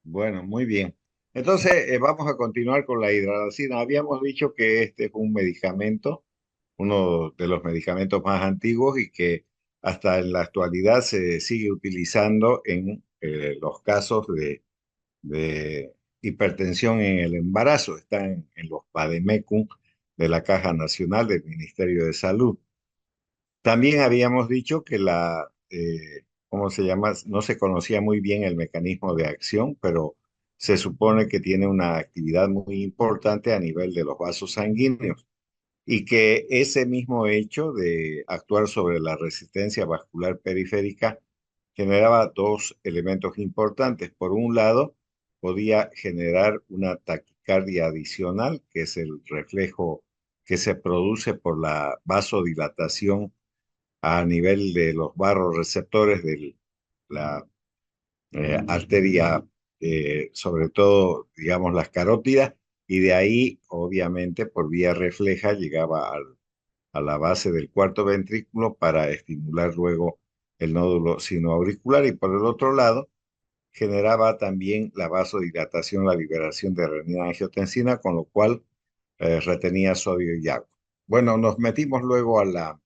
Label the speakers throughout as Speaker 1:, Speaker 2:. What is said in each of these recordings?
Speaker 1: Bueno, muy bien. Entonces, vamos a continuar con la hidralacina. Habíamos dicho que este es un medicamento, uno de los medicamentos más antiguos y que hasta en la actualidad se sigue utilizando en los casos de hipertensión en el embarazo. Está en los vademecum de la Caja Nacional del Ministerio de Salud. También habíamos dicho que ¿cómo se llama? No se conocía muy bien el mecanismo de acción, pero se supone que tiene una actividad muy importante a nivel de los vasos sanguíneos y que ese mismo hecho de actuar sobre la resistencia vascular periférica generaba dos elementos importantes. Por un lado, podía generar una taquicardia adicional, que es el reflejo que se produce por la vasodilatación a nivel de los receptores de la arteria, sobre todo, digamos, las carótidas, y de ahí, obviamente, por vía refleja, llegaba a la base del cuarto ventrículo para estimular luego el nódulo sinoauricular, y por el otro lado, generaba también la vasodilatación, la liberación de renina-angiotensina, con lo cual retenía sodio y agua. Bueno, nos metimos luego a la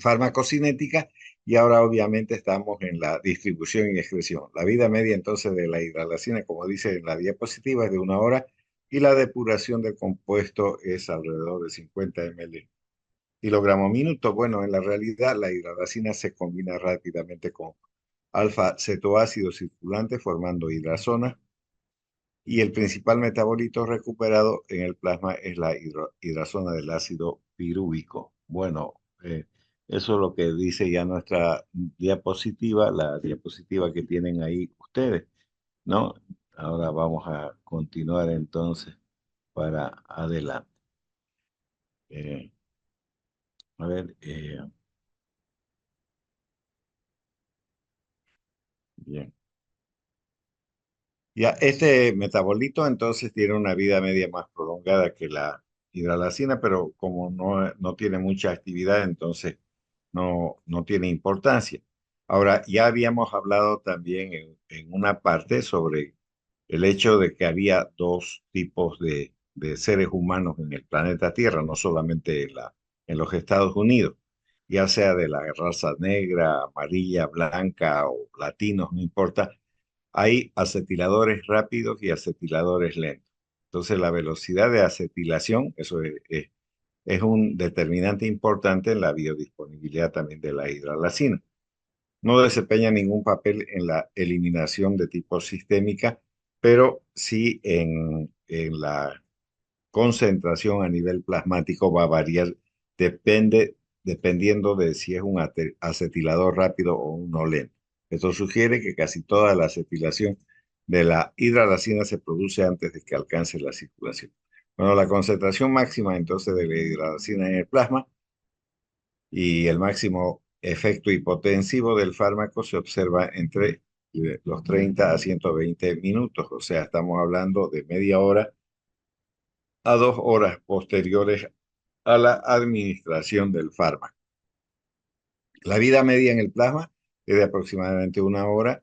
Speaker 1: farmacocinética y ahora obviamente estamos en la distribución y excreción. La vida media entonces de la hidralacina, como dice en la diapositiva, es de 1 hora y la depuración del compuesto es alrededor de 50 ml kilogramo minuto. Bueno, en la realidad la hidralacina se combina rápidamente con alfa-cetoácido circulante formando hidrazona y el principal metabolito recuperado en el plasma es la hidrazona del ácido pirúvico. Bueno, eso es lo que dice ya nuestra diapositiva, la diapositiva que tienen ahí ustedes, ¿no? Ahora vamos a continuar entonces para adelante. Eh, a ver, bien. Ya, este metabolito entonces tiene una vida media más prolongada que la hidralacina, pero como no tiene mucha actividad, entonces no tiene importancia. Ahora, ya habíamos hablado también en una parte sobre el hecho de que había dos tipos de seres humanos en el planeta Tierra, no solamente en los Estados Unidos, ya sea de la raza negra, amarilla, blanca o latinos, no importa. Hay acetiladores rápidos y acetiladores lentos. Entonces, la velocidad de acetilación, es un determinante importante en la biodisponibilidad también de la hidralacina. No desempeña ningún papel en la eliminación de tipo sistémica, pero sí en la concentración a nivel plasmático va a variar, dependiendo de si es un acetilador rápido o uno lento. Esto sugiere que casi toda la acetilación de la hidralacina se produce antes de que alcance la circulación. Bueno, la concentración máxima entonces de la hidralacina en el plasma y el máximo efecto hipotensivo del fármaco se observa entre los 30 a 120 minutos, o sea, estamos hablando de media hora a 2 horas posteriores a la administración del fármaco. La vida media en el plasma es de aproximadamente 1 hora.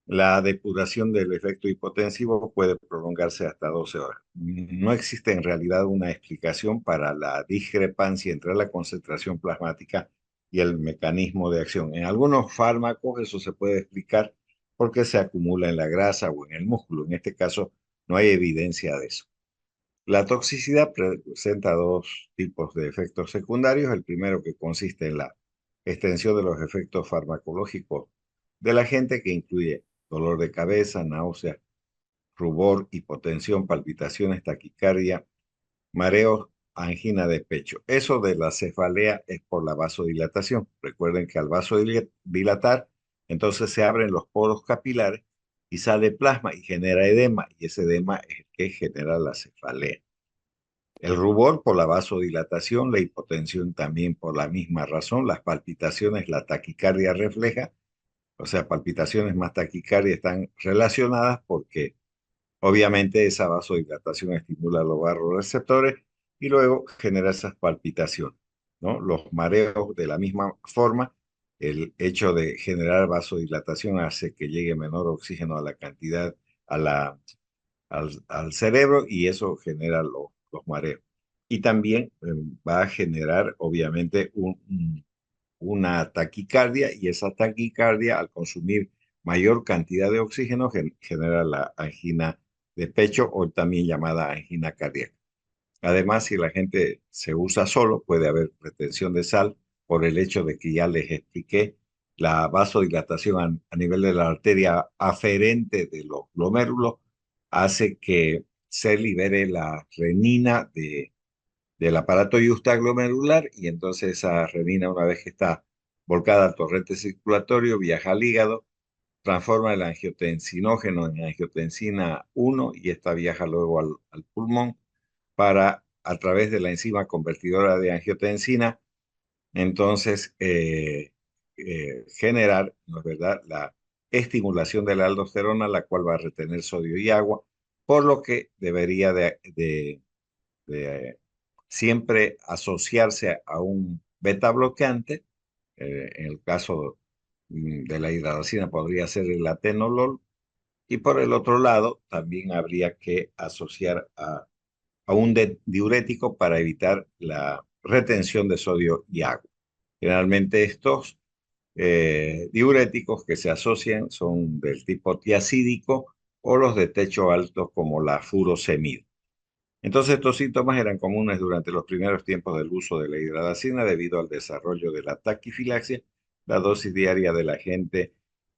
Speaker 1: La depuración del efecto hipotensivo puede prolongarse hasta 12 horas. No existe en realidad una explicación para la discrepancia entre la concentración plasmática y el mecanismo de acción. En algunos fármacos eso se puede explicar porque se acumula en la grasa o en el músculo. En este caso no hay evidencia de eso. La toxicidad presenta dos tipos de efectos secundarios. El primero que consiste en la extensión de los efectos farmacológicos de la gente, que incluye dolor de cabeza, náusea, rubor, hipotensión, palpitaciones, taquicardia, mareos, angina de pecho. Eso de la cefalea es por la vasodilatación. Recuerden que al vasodilatar, entonces se abren los poros capilares y sale plasma y genera edema, y ese edema es el que genera la cefalea. El rubor por la vasodilatación, la hipotensión también por la misma razón, las palpitaciones, la taquicardia refleja, o sea, palpitaciones más taquicardia están relacionadas porque obviamente esa vasodilatación estimula los vasoreceptores y luego genera esas palpitaciones, ¿no? Los mareos de la misma forma el hecho de generar vasodilatación hace que llegue menor oxígeno a la cantidad, a la, al cerebro y eso genera los mareos. Y también va a generar, obviamente, una taquicardia y esa taquicardia, al consumir mayor cantidad de oxígeno, genera la angina de pecho o también llamada angina cardíaca. Además, si la gente se usa solo, puede haber retención de sal por el hecho de que ya les expliqué la vasodilatación a nivel de la arteria aferente de los glomérulos hace que se libere la renina del aparato justaglomerular y entonces esa renina, una vez que está volcada al torrente circulatorio, viaja al hígado, transforma el angiotensinógeno en angiotensina 1 y esta viaja luego al pulmón para, a través de la enzima convertidora de angiotensina, entonces generar, ¿no es verdad?, la estimulación de la aldosterona, la cual va a retener sodio y agua, por lo que debería de siempre asociarse a un beta bloqueante. En el caso de la hidradacina podría ser el atenolol, y por el otro lado también habría que asociar a un diurético para evitar la retención de sodio y agua. Generalmente estos diuréticos que se asocian son del tipo tiacídico o los de techo alto como la furosemida. Entonces estos síntomas eran comunes durante los primeros tiempos del uso de la hidradacina debido al desarrollo de la taquifilaxia. La dosis diaria de la gente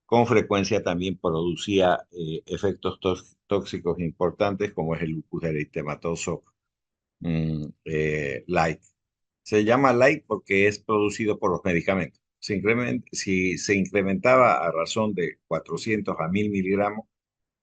Speaker 1: con frecuencia también producía efectos tóxicos importantes como es el lupus eritematoso light. Se llama light porque es producido por los medicamentos. Si se incrementaba a razón de 400 a 1000 miligramos,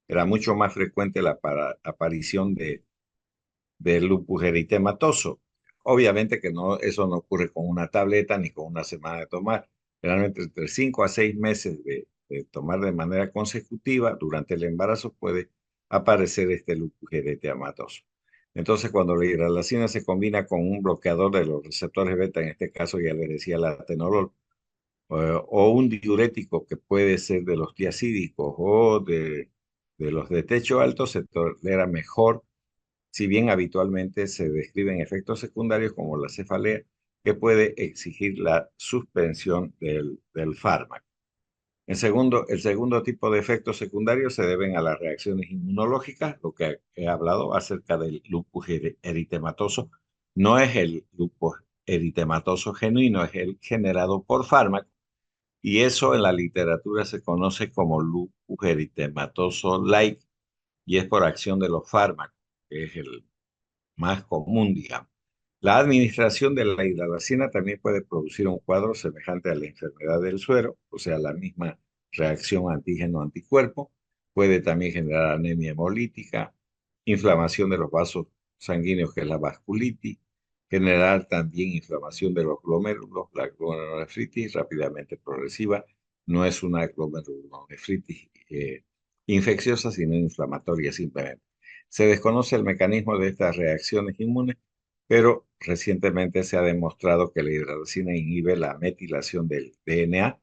Speaker 1: era mucho más frecuente la aparición del lupus eritematoso. Obviamente que no, eso no ocurre con una tableta ni con una semana de tomar. Generalmente entre 5 a 6 meses de tomar de manera consecutiva durante el embarazo puede aparecer este lupus eritematoso. Entonces, cuando la hidralacina se combina con un bloqueador de los receptores beta, en este caso ya les decía la atenolol, o un diurético que puede ser de los tiacídicos o de los de techo alto, se tolera mejor, si bien habitualmente se describen efectos secundarios como la cefalea, que puede exigir la suspensión del fármaco. El segundo tipo de efectos secundarios se deben a las reacciones inmunológicas, lo que he hablado acerca del lupus eritematoso. No es el lupus eritematoso genuino, es el generado por fármaco, y eso en la literatura se conoce como lupus eritematoso light, y es por acción de los fármacos, que es el más común, digamos. La administración de la hidradacina también puede producir un cuadro semejante a la enfermedad del suero, o sea, la misma reacción antígeno-anticuerpo. Puede también generar anemia hemolítica, inflamación de los vasos sanguíneos, que es la vasculitis, generar también inflamación de los glomérulos, la glomerulonefritis rápidamente progresiva. No es una glomerulonefritis infecciosa, sino inflamatoria simplemente. Se desconoce el mecanismo de estas reacciones inmunes, pero recientemente se ha demostrado que la hidradacina inhibe la metilación del DNA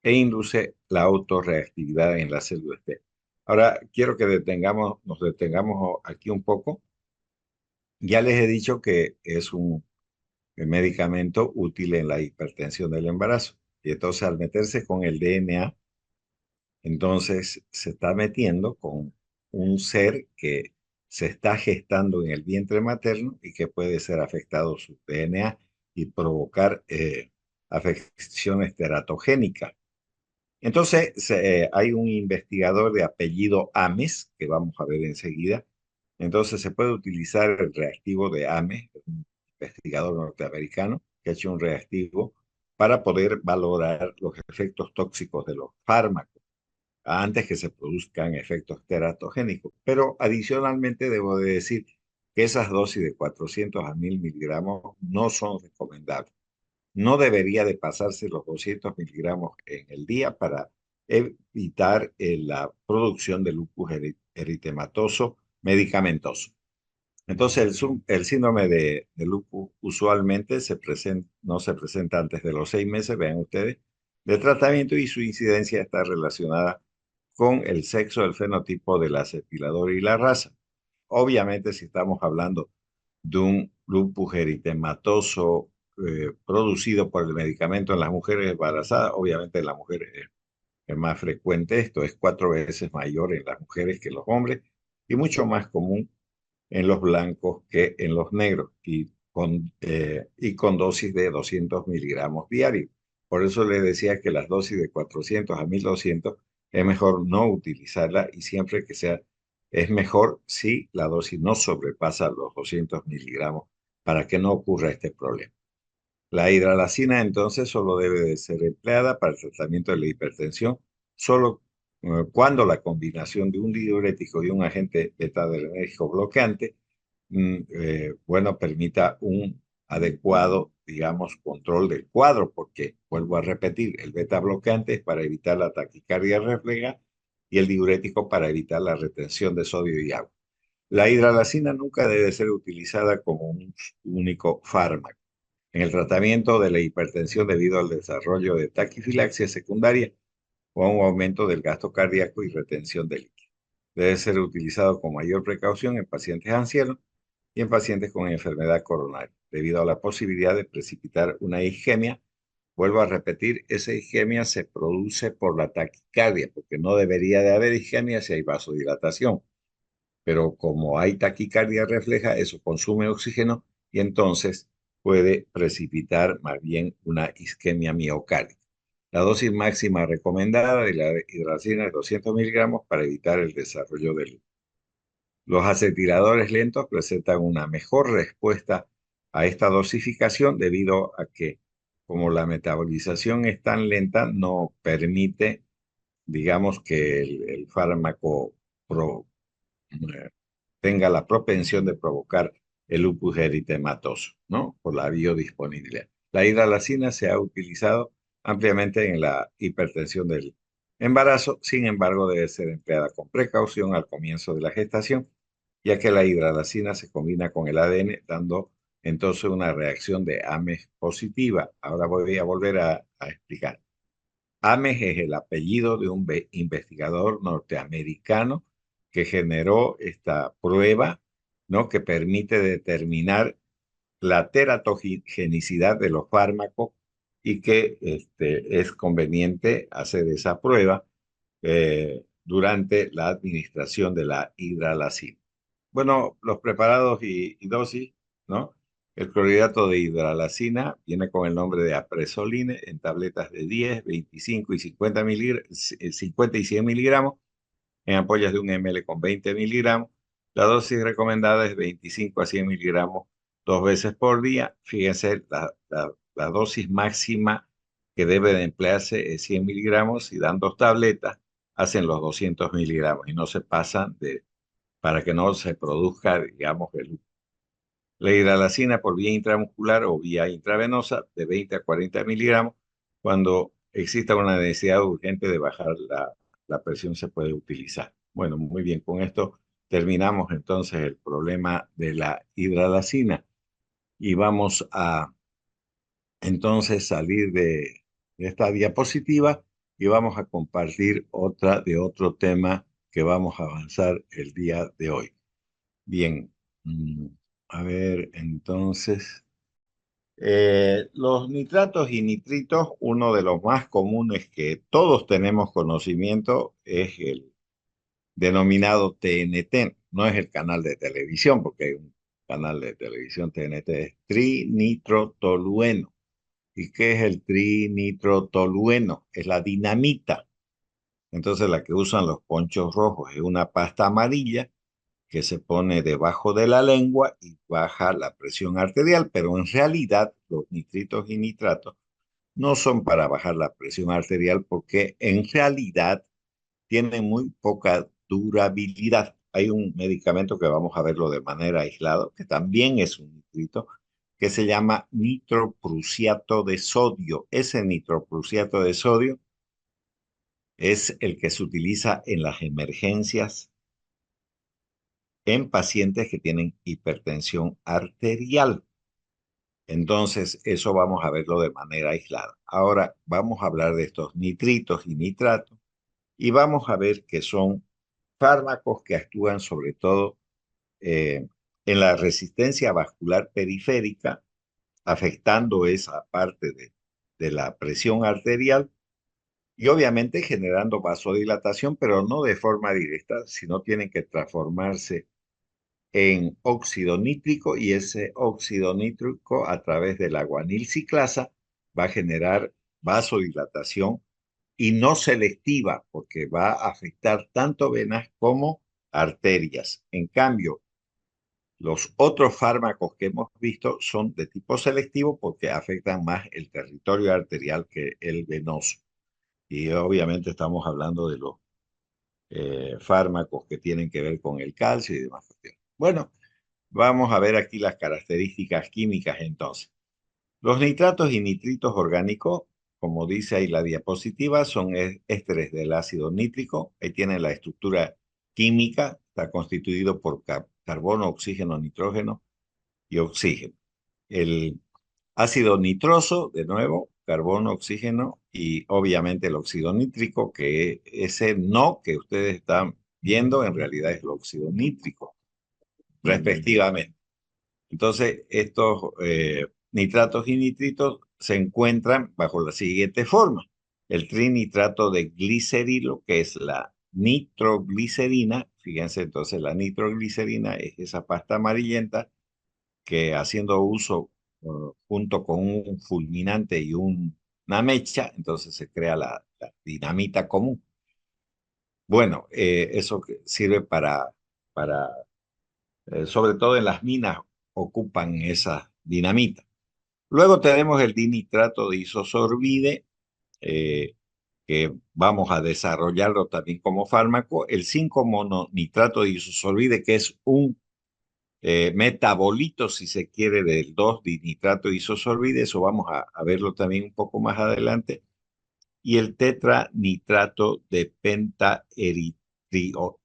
Speaker 1: e induce la autorreactividad en las células T. Ahora, quiero que nos detengamos aquí un poco. Ya les he dicho que es un medicamento útil en la hipertensión del embarazo. Y entonces, al meterse con el DNA, entonces se está metiendo con un ser que se está gestando en el vientre materno y que puede ser afectado su DNA y provocar afecciones teratogénicas. Entonces, hay un investigador de apellido Ames, que vamos a ver enseguida. Entonces, se puede utilizar el reactivo de Ames, un investigador norteamericano que ha hecho un reactivo para poder valorar los efectos tóxicos de los fármacos antes que se produzcan efectos teratogénicos. Pero adicionalmente debo de decir que esas dosis de 400 a 1000 miligramos no son recomendables. No debería de pasarse los 200 miligramos en el día para evitar la producción de lupus eritematoso medicamentoso. Entonces, el síndrome de lupus usualmente no se presenta antes de los 6 meses, vean ustedes, de tratamiento y su incidencia está relacionada con el sexo, el fenotipo del acetilador y la raza. Obviamente, si estamos hablando de un lupus eritematoso producido por el medicamento en las mujeres embarazadas, obviamente en las mujeres es más frecuente esto, es 4 veces mayor en las mujeres que en los hombres y mucho más común en los blancos que en los negros y con dosis de 200 miligramos diarios. Por eso les decía que las dosis de 400 a 1200 es mejor no utilizarla y siempre que sea, es mejor si la dosis no sobrepasa los 200 miligramos para que no ocurra este problema. La hidralacina entonces solo debe de ser empleada para el tratamiento de la hipertensión, solo cuando la combinación de un diurético y un agente beta-adrenérgico bloqueante, bueno, permita un adecuado, digamos, control del cuadro, porque, vuelvo a repetir, el beta bloqueante es para evitar la taquicardia refleja y el diurético para evitar la retención de sodio y agua. La hidralacina nunca debe ser utilizada como un único fármaco en el tratamiento de la hipertensión debido al desarrollo de taquifilaxia secundaria o a un aumento del gasto cardíaco y retención de líquido. Debe ser utilizado con mayor precaución en pacientes ancianos y en pacientes con enfermedad coronaria, debido a la posibilidad de precipitar una isquemia. Vuelvo a repetir, esa isquemia se produce por la taquicardia, porque no debería de haber isquemia si hay vasodilatación, pero como hay taquicardia refleja, eso consume oxígeno y entonces puede precipitar más bien una isquemia miocárdica. La dosis máxima recomendada de la hidralacina es 200 miligramos para evitar el desarrollo del lupus. Los acetiladores lentos presentan una mejor respuesta a esta dosificación debido a que, como la metabolización es tan lenta, no permite, digamos, que el fármaco pro, eh, tenga la propensión de provocar el lupus eritematoso, ¿no? Por la biodisponibilidad. La hidralacina se ha utilizado ampliamente en la hipertensión del embarazo, sin embargo, debe ser empleada con precaución al comienzo de la gestación, ya que la hidralacina se combina con el ADN, dando entonces una reacción de Ames positiva. Ahora voy a volver a explicar. Ames es el apellido de un investigador norteamericano que generó esta prueba, ¿no? Que permite determinar la teratogenicidad de los fármacos y que es conveniente hacer esa prueba durante la administración de la hidralacina. Bueno, los preparados y dosis, ¿no? El clorhidrato de hidralacina viene con el nombre de apresoline en tabletas de 10, 25 y 50, 50 y 100 miligramos, en ampollas de 1 ml con 20 miligramos. La dosis recomendada es 25 a 100 miligramos 2 veces por día. Fíjense, la dosis máxima que debe de emplearse es 100 miligramos y dan 2 tabletas, hacen los 200 miligramos y no se pasan para que no se produzca, digamos, la hidralacina por vía intramuscular o vía intravenosa de 20 a 40 miligramos. Cuando exista una necesidad urgente de bajar la presión, se puede utilizar. Bueno, muy bien, con esto terminamos entonces el problema de la hidralacina y vamos a entonces salir de esta diapositiva y vamos a compartir otra de otro tema que vamos a avanzar el día de hoy. Bien, a ver, entonces, los nitratos y nitritos, uno de los más comunes que todos tenemos conocimiento es el denominado TNT. No es el canal de televisión, porque hay un canal de televisión TNT, es trinitrotolueno. ¿Y qué es el trinitrotolueno? Es la dinamita. Entonces, la que usan los ponchos rojos es una pasta amarilla que se pone debajo de la lengua y baja la presión arterial, pero en realidad los nitritos y nitratos no son para bajar la presión arterial porque en realidad tienen muy poca durabilidad. Hay un medicamento que vamos a verlo de manera aislada, que también es un nitrito, que se llama nitroprusiato de sodio. Ese nitroprusiato de sodio es el que se utiliza en las emergencias en pacientes que tienen hipertensión arterial. Entonces, eso vamos a verlo de manera aislada. Ahora vamos a hablar de estos nitritos y nitratos y vamos a ver que son fármacos que actúan sobre todo eh, en la resistencia vascular periférica, afectando esa parte de la presión arterial y obviamente generando vasodilatación, pero no de forma directa, sino tienen que transformarse en óxido nítrico y ese óxido nítrico a través de la guanilciclasa va a generar vasodilatación y no selectiva porque va a afectar tanto venas como arterias. En cambio, los otros fármacos que hemos visto son de tipo selectivo porque afectan más el territorio arterial que el venoso. Y obviamente estamos hablando de los fármacos que tienen que ver con el calcio y demás cuestiones. Bueno, vamos a ver aquí las características químicas entonces. Los nitratos y nitritos orgánicos, como dice ahí la diapositiva, son ésteres del ácido nítrico. Ahí tienen la estructura química, está constituido por carbono, oxígeno, nitrógeno y oxígeno. El ácido nitroso, de nuevo, carbono, oxígeno y obviamente el óxido nítrico, que ese no que ustedes están viendo en realidad es el óxido nítrico, respectivamente. Entonces, estos nitratos y nitritos se encuentran bajo la siguiente forma. El trinitrato de glicerilo, que es la nitroglicerina. Fíjense, entonces la nitroglicerina es esa pasta amarillenta que haciendo uso junto con un fulminante y una mecha, entonces se crea la dinamita común. Bueno, eso sirve para sobre todo en las minas ocupan esa dinamita. Luego tenemos el dinitrato de isosorbide, eh, que vamos a desarrollarlo también como fármaco. El 5-mononitrato de isosorbide, que es un metabolito, si se quiere, del 2-dinitrato de isosorbide, eso vamos a verlo también un poco más adelante. Y el tetranitrato de pentaeritriol.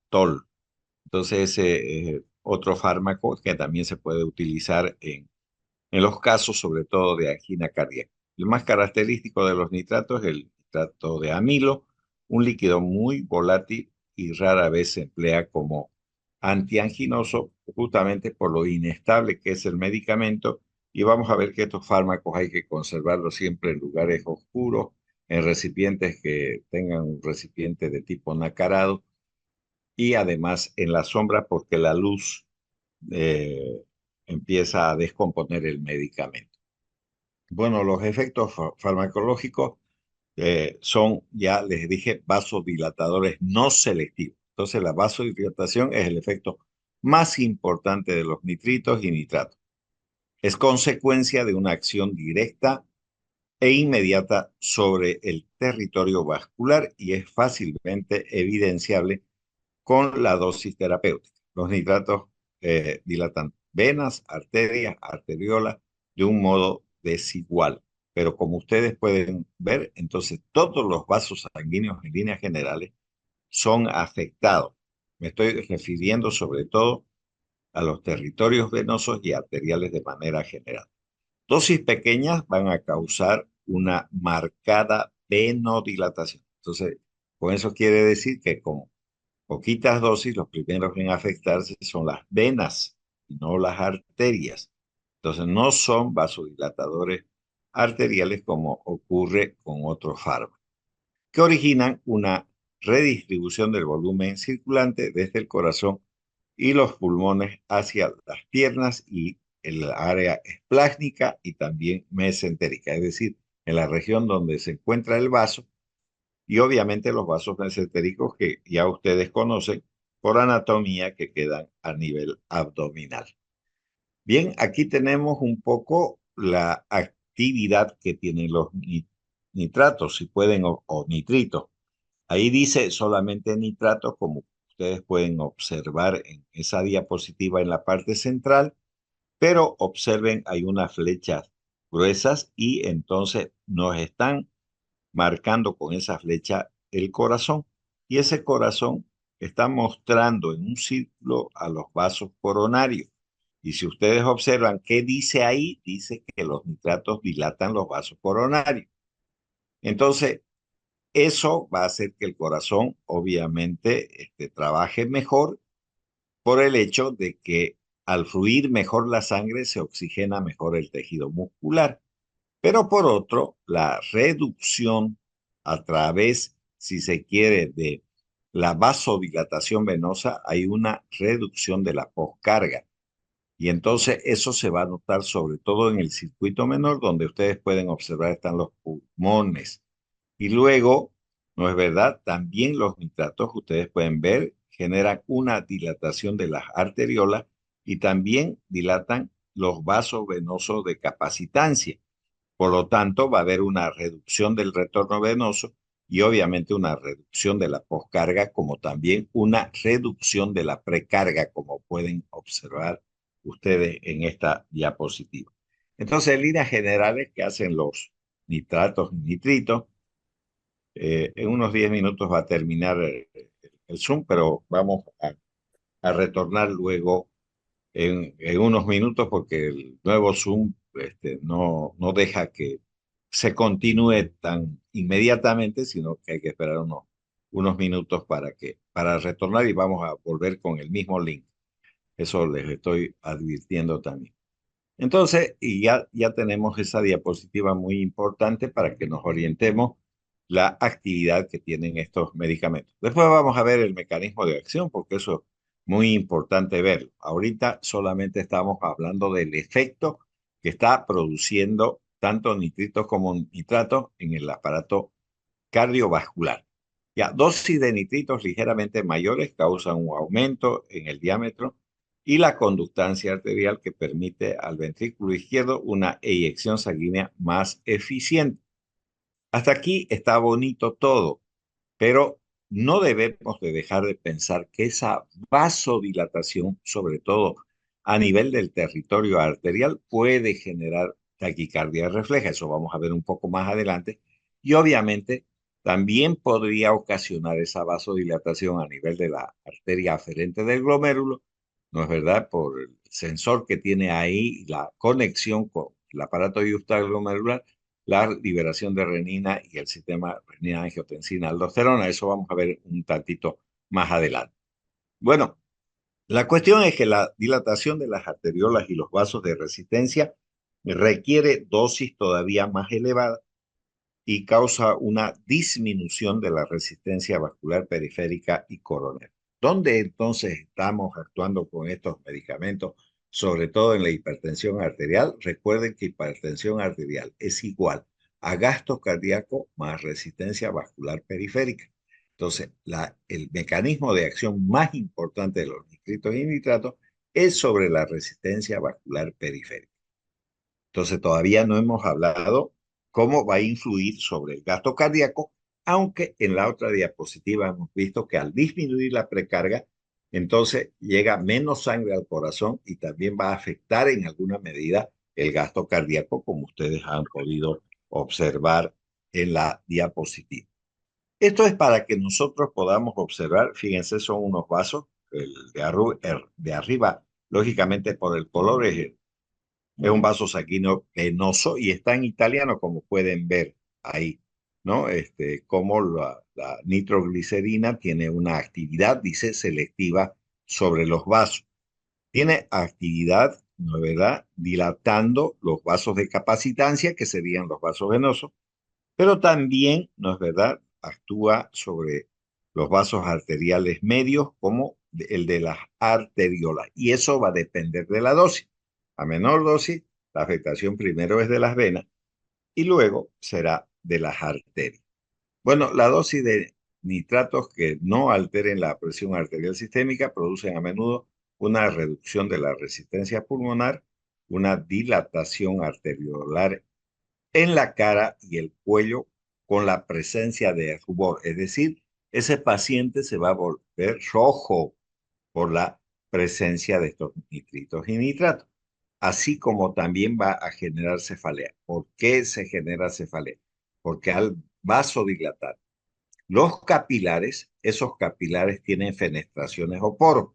Speaker 1: Entonces, ese es otro fármaco que también se puede utilizar en los casos, sobre todo de angina cardíaca. El más característico de los nitratos es el nitrato de amilo, un líquido muy volátil y rara vez se emplea como antianginoso, justamente por lo inestable que es el medicamento. Y vamos a ver que estos fármacos hay que conservarlos siempre en lugares oscuros, en recipientes que tengan un recipiente de tipo nacarado y además en la sombra porque la luz eh, empieza a descomponer el medicamento. Bueno, los efectos farmacológicos son, ya les dije, vasodilatadores no selectivos. Entonces, la vasodilatación es el efecto más importante de los nitritos y nitratos. Es consecuencia de una acción directa e inmediata sobre el territorio vascular y es fácilmente evidenciable con la dosis terapéutica. Los nitratos dilatan venas, arterias, arteriolas de un modo desigual. Pero como ustedes pueden ver, entonces todos los vasos sanguíneos en líneas generales son afectados. Me estoy refiriendo sobre todo a los territorios venosos y arteriales de manera general. Dosis pequeñas van a causar una marcada venodilatación. Entonces, con eso quiere decir que con poquitas dosis, los primeros en afectarse son las venas y no las arterias. Entonces, no son vasodilatadores arteriales como ocurre con otros fármacos, que originan una redistribución del volumen circulante desde el corazón y los pulmones hacia las piernas y el área esplásnica y también mesentérica, es decir, en la región donde se encuentra el vaso y obviamente los vasos mesentéricos que ya ustedes conocen por anatomía que quedan a nivel abdominal. Bien, aquí tenemos un poco la actividad que tienen los nitratos, si pueden, o nitritos. Ahí dice solamente nitratos, como ustedes pueden observar en esa diapositiva en la parte central, pero observen, hay unas flechas gruesas y entonces nos están marcando con esa flecha el corazón. Y ese corazón está mostrando en un círculo a los vasos coronarios. Y si ustedes observan, ¿qué dice ahí? Dice que los nitratos dilatan los vasos coronarios. Entonces, eso va a hacer que el corazón, obviamente, trabaje mejor por el hecho de que al fluir mejor la sangre se oxigena mejor el tejido muscular. Pero por otro, la reducción a través, si se quiere, de la vasodilatación venosa, hay una reducción de la poscarga. Y entonces eso se va a notar sobre todo en el circuito menor, donde ustedes pueden observar están los pulmones. Y luego, ¿no es verdad? También los nitratos, ustedes pueden ver, generan una dilatación de las arteriolas y también dilatan los vasos venosos de capacitancia. Por lo tanto, va a haber una reducción del retorno venoso y obviamente una reducción de la poscarga, como también una reducción de la precarga, como pueden observar ustedes en esta diapositiva. Entonces, en líneas generales, ¿qué hacen los nitratos y nitritos? En unos 10 minutos va a terminar el Zoom, pero vamos a retornar luego en unos minutos porque el nuevo Zoom no deja que se continúe tan inmediatamente, sino que hay que esperar unos minutos para retornar y vamos a volver con el mismo link. Eso les estoy advirtiendo también. Entonces, y ya tenemos esa diapositiva muy importante para que nos orientemos la actividad que tienen estos medicamentos. Después vamos a ver el mecanismo de acción, porque eso es muy importante verlo. Ahorita solamente estamos hablando del efecto que está produciendo tanto nitritos como nitratos en el aparato cardiovascular. Ya, dosis de nitritos ligeramente mayores causan un aumento en el diámetro y la conductancia arterial que permite al ventrículo izquierdo una eyección sanguínea más eficiente. Hasta aquí está bonito todo, pero no debemos de dejar de pensar que esa vasodilatación, sobre todo a nivel del territorio arterial, puede generar taquicardia refleja. Eso vamos a ver un poco más adelante. Y obviamente también podría ocasionar esa vasodilatación a nivel de la arteria aferente del glomérulo, ¿no es verdad? Por el sensor que tiene ahí, la conexión con el aparato glomerular, la liberación de renina y el sistema renina-angiotensina-aldosterona. Eso vamos a ver un tantito más adelante. Bueno, la cuestión es que la dilatación de las arteriolas y los vasos de resistencia requiere dosis todavía más elevadas y causa una disminución de la resistencia vascular periférica y coronaria. ¿Dónde entonces estamos actuando con estos medicamentos, sobre todo en la hipertensión arterial? Recuerden que hipertensión arterial es igual a gasto cardíaco más resistencia vascular periférica. Entonces, el mecanismo de acción más importante de los nitritos y nitratos es sobre la resistencia vascular periférica. Entonces, todavía no hemos hablado cómo va a influir sobre el gasto cardíaco, aunque en la otra diapositiva hemos visto que al disminuir la precarga, entonces llega menos sangre al corazón y también va a afectar en alguna medida el gasto cardíaco, como ustedes han podido observar en la diapositiva. Esto es para que nosotros podamos observar, fíjense, son unos vasos, el de arriba, lógicamente por el color es un vaso sanguíneo venoso y está en italiano, como pueden ver ahí, ¿no? Como la nitroglicerina tiene una actividad, dice, selectiva sobre los vasos. Tiene actividad, ¿no es verdad?, dilatando los vasos de capacitancia, que serían los vasos venosos, pero también, ¿no es verdad?, actúa sobre los vasos arteriales medios como el de las arteriolas. Y eso va a depender de la dosis. A menor dosis, la afectación primero es de las venas y luego será de las arterias. Bueno, la dosis de nitratos que no alteren la presión arterial sistémica producen a menudo una reducción de la resistencia pulmonar, una dilatación arteriolar en la cara y el cuello con la presencia de rubor. Es decir, ese paciente se va a volver rojo por la presencia de estos nitritos y nitratos, así como también va a generar cefalea. ¿Por qué se genera cefalea? Porque al vasodilatar los capilares, esos capilares tienen fenestraciones o poros.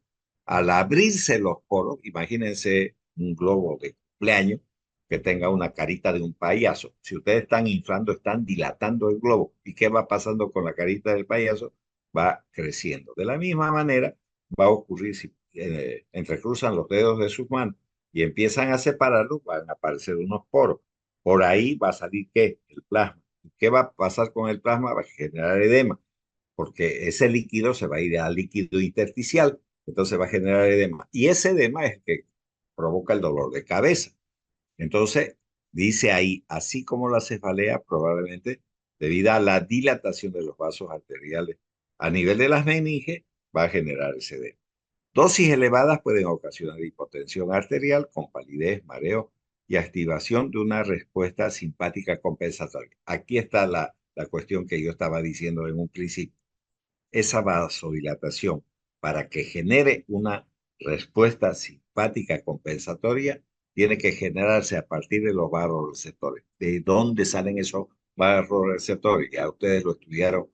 Speaker 1: al abrirse los poros, imagínense un globo de cumpleaños que tenga una carita de un payaso. Si ustedes están inflando, están dilatando el globo. ¿Y qué va pasando con la carita del payaso? Va creciendo. De la misma manera va a ocurrir si entrecruzan los dedos de sus manos y empiezan a separarlos, van a aparecer unos poros. Por ahí va a salir ¿qué? El plasma. ¿Qué va a pasar con el plasma? Va a generar edema, porque ese líquido se va a ir al líquido intersticial, entonces va a generar edema. Y ese edema es el que provoca el dolor de cabeza. Entonces, dice ahí, así como la cefalea, probablemente debido a la dilatación de los vasos arteriales a nivel de las meninges, va a generar ese edema. Dosis elevadas pueden ocasionar hipotensión arterial con palidez, mareo y activación de una respuesta simpática compensatoria. Aquí está la cuestión que yo estaba diciendo en un principio. Esa vasodilatación, para que genere una respuesta simpática compensatoria, tiene que generarse a partir de los vasoreceptores. ¿De dónde salen esos vasoreceptores? Ya ustedes lo estudiaron,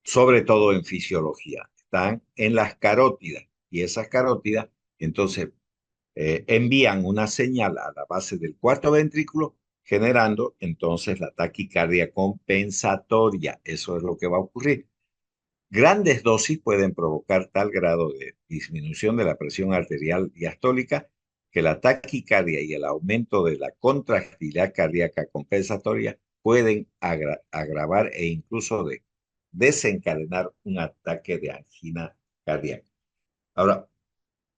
Speaker 1: sobre todo en fisiología. Están en las carótidas y esas carótidas entonces envían una señal a la base del cuarto ventrículo, generando entonces la taquicardia compensatoria. Eso es lo que va a ocurrir. Grandes dosis pueden provocar tal grado de disminución de la presión arterial diastólica que la taquicardia y el aumento de la contractilidad cardíaca compensatoria pueden agravar e incluso desencadenar un ataque de angina cardíaca. Ahora,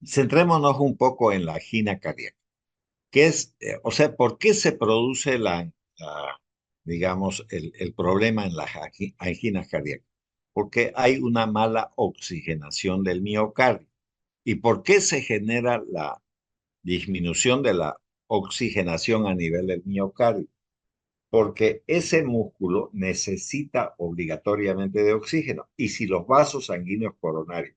Speaker 1: centrémonos un poco en la angina cardíaca. ¿Qué es, o sea, por qué se produce digamos, el problema en las anginas cardíacas? Porque hay una mala oxigenación del miocardio. ¿Y por qué se genera la disminución de la oxigenación a nivel del miocardio? Porque ese músculo necesita obligatoriamente de oxígeno. Y si los vasos sanguíneos coronarios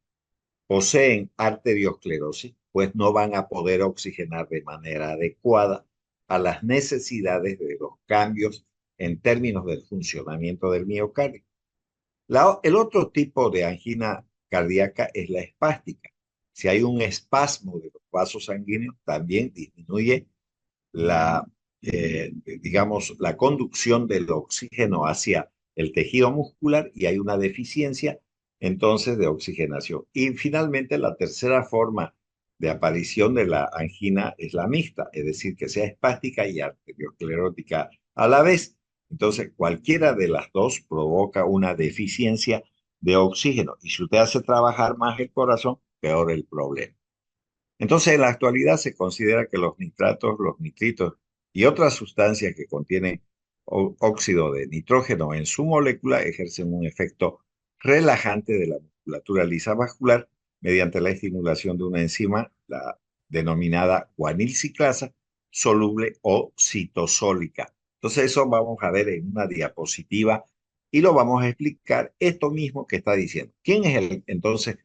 Speaker 1: poseen arteriosclerosis, pues no van a poder oxigenar de manera adecuada a las necesidades de los cambios en términos del funcionamiento del miocardio. El otro tipo de angina cardíaca es la espástica. Si hay un espasmo de los vasos sanguíneos, también disminuye la, digamos, la conducción del oxígeno hacia el tejido muscular y hay una deficiencia entonces de oxigenación. Y finalmente, la tercera forma de aparición de la angina es la mixta, es decir, que sea espástica y arteriosclerótica a la vez. Entonces, cualquiera de las dos provoca una deficiencia de oxígeno. Y si usted hace trabajar más el corazón, peor el problema. Entonces, en la actualidad se considera que los nitratos, los nitritos y otras sustancias que contienen óxido de nitrógeno en su molécula ejercen un efecto relajante de la musculatura lisa vascular mediante la estimulación de una enzima, la denominada guanilciclasa, soluble o citosólica. Entonces, eso vamos a ver en una diapositiva y lo vamos a explicar esto mismo que está diciendo. ¿Quién es entonces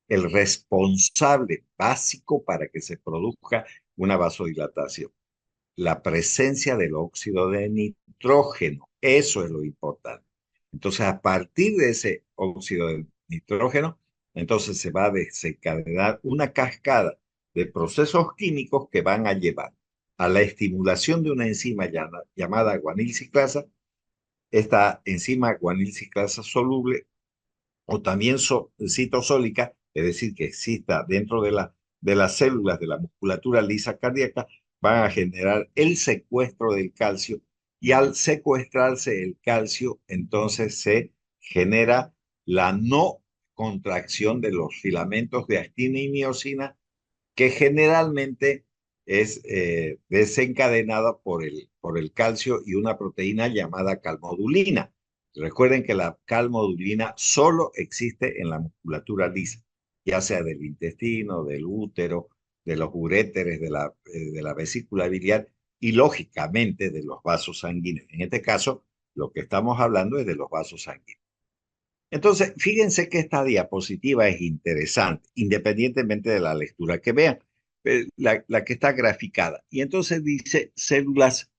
Speaker 1: el responsable básico para que se produzca una vasodilatación? La presencia del óxido de nitrógeno. Eso es lo importante. Entonces, a partir de ese óxido de nitrógeno, entonces se va a desencadenar una cascada de procesos químicos que van a llevar a la estimulación de una enzima llamada guanilciclasa. Esta enzima guanilciclasa soluble o también citosólica, es decir, que exista dentro de las células de la musculatura lisa cardíaca, van a generar el secuestro del calcio y al secuestrarse el calcio, entonces se genera la no contracción de los filamentos de actina y miosina, que generalmente es desencadenada por el calcio y una proteína llamada calmodulina. Recuerden que la calmodulina solo existe en la musculatura lisa, ya sea del intestino, del útero, de los uréteres, de la vesícula biliar y lógicamente de los vasos sanguíneos. En este caso, lo que estamos hablando es de los vasos sanguíneos. Entonces, fíjense que esta diapositiva es interesante, independientemente de la lectura que vean, la que está graficada. Y entonces dice células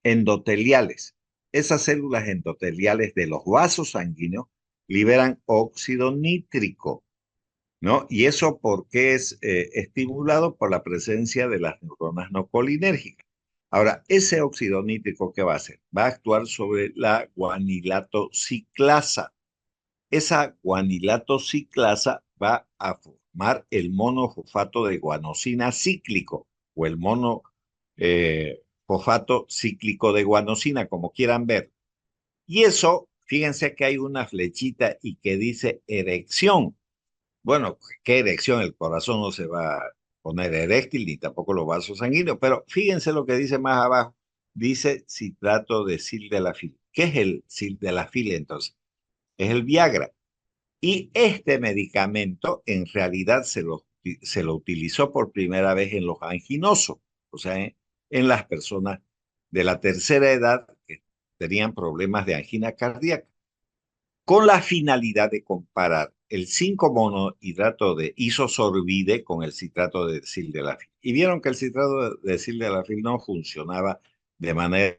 Speaker 1: endoteliales. Esas células endoteliales de los vasos sanguíneos liberan óxido nítrico. ¿no? Y eso porque es estimulado por la presencia de las neuronas no colinérgicas. Ahora, ese óxido nítrico, ¿qué va a hacer? Va a actuar sobre la guanilato ciclasa. Esa guanilato ciclasa va a formar el monofosfato de guanosina cíclico o el monofosfato cíclico de guanosina, como quieran ver. Y eso, fíjense que hay una flechita y que dice erección. Bueno, ¿qué erección? El corazón no se va a poner eréctil ni tampoco los vasos sanguíneos, pero fíjense lo que dice más abajo. Dice citrato de sildenafil. ¿Qué es el sildenafil entonces? Es el Viagra. Y este medicamento en realidad se lo utilizó por primera vez en los anginosos, o sea, en las personas de la tercera edad que tenían problemas de angina cardíaca con la finalidad de comparar el 5-monohidrato de isosorbide con el citrato de sildenafil. Y vieron que el citrato de sildenafil no funcionaba de manera